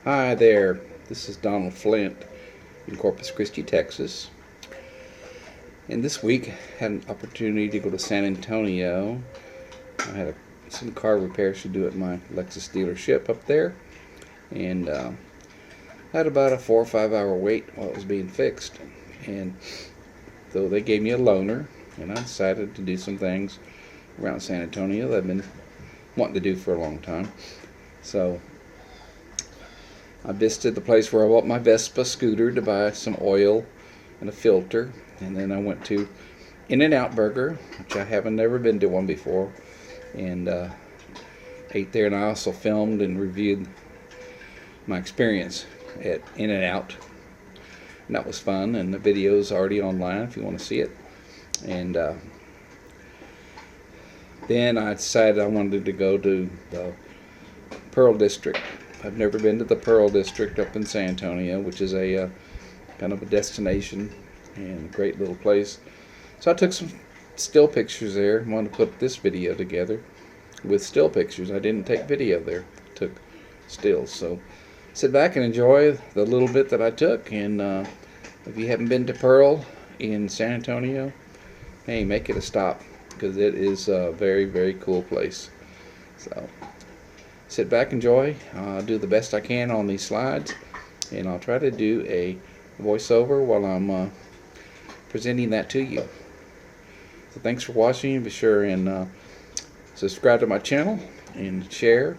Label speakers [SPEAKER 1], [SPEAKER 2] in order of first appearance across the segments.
[SPEAKER 1] Hi there, this is Donald Flint in Corpus Christi, Texas. And this week I had an opportunity to go to San Antonio. I had some car repairs to do at my Lexus dealership up there, and had about a 4 or 5 hour wait while it was being fixed. And so they gave me a loaner, and I decided to do some things around San Antonio that I've been wanting to do for a long time. So I visited the place where I bought my Vespa scooter to buy some oil and a filter, and then I went to In-N-Out Burger, which I haven't never been to one before, and ate there. And I also filmed and reviewed my experience at In-N-Out, and that was fun. And the video's already online if you want to see it. And then I decided I wanted to go to the Pearl District. I've never been to the Pearl District up in San Antonio, which is a kind of a destination and a great little place. So I took some still pictures there. I wanted to put this video together with still pictures. I didn't take video there. I took stills. So sit back and enjoy the little bit that I took. And if you haven't been to Pearl in San Antonio, hey, make it a stop, because it is a very, very cool place. So sit back, enjoy. I'll do the best I can on these slides, and I'll try to do a voiceover while I'm presenting that to you. So thanks for watching. Be sure and subscribe to my channel and share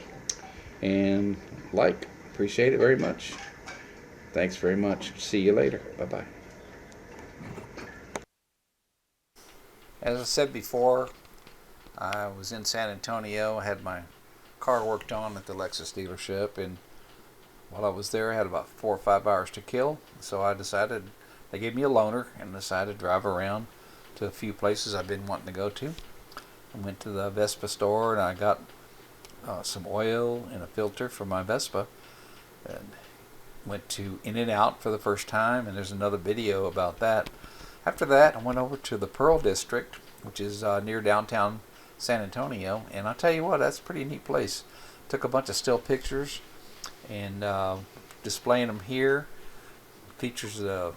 [SPEAKER 1] and like. Appreciate it very much. Thanks very much. See you later. Bye-bye. As I said before, I was in San Antonio. I had my car worked on at the Lexus dealership, and while I was there I had about 4 or 5 hours to kill. So I decided, they gave me a loaner, and decided to drive around to a few places I've been wanting to go to. I went to the Vespa store and I got some oil and a filter for my Vespa, and went to In-N-Out for the first time, and there's another video about that. After that, I went over to the Pearl District, which is near downtown San Antonio, and I'll tell you what, that's a pretty neat place. Took a bunch of still pictures and displaying them here. Features the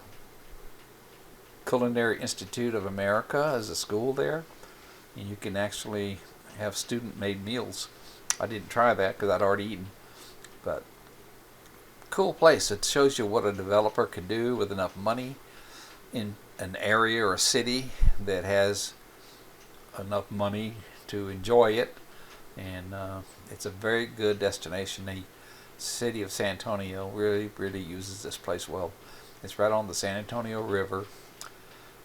[SPEAKER 1] Culinary Institute of America as a school there, and you can actually have student-made meals. I didn't try that because I'd already eaten, but cool place. It shows you what a developer can do with enough money in an area or a city that has enough money to enjoy it. And it's a very good destination. The city of San Antonio really uses this place well. It's right on the San Antonio River,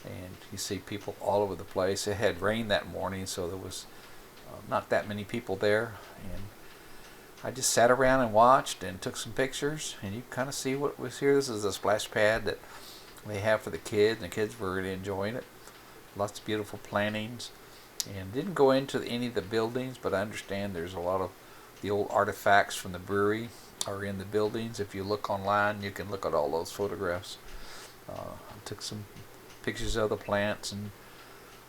[SPEAKER 1] and you see people all over the place. It had rained that morning, so there was not that many people there, and I just sat around and watched and took some pictures, and you kind of see what was here. This is a splash pad that they have for the kids, and the kids were really enjoying it. Lots of beautiful plantings, and didn't go into any of the buildings, but I understand there's a lot of the old artifacts from the brewery are in the buildings. If you look online, you can look at all those photographs. I took some pictures of the plants and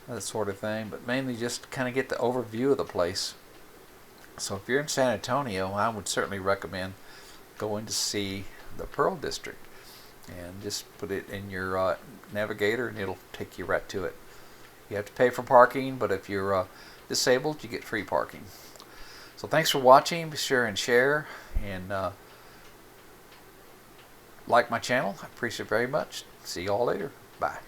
[SPEAKER 1] that sort of thing, but mainly just kind of get the overview of the place. So if you're in San Antonio, I would certainly recommend going to see the Pearl District, and just put it in your navigator and it'll take you right to it. You have to pay for parking, but if you're disabled, you get free parking. So thanks for watching. Be sure and share and like my channel. I appreciate it very much. See you all later. Bye.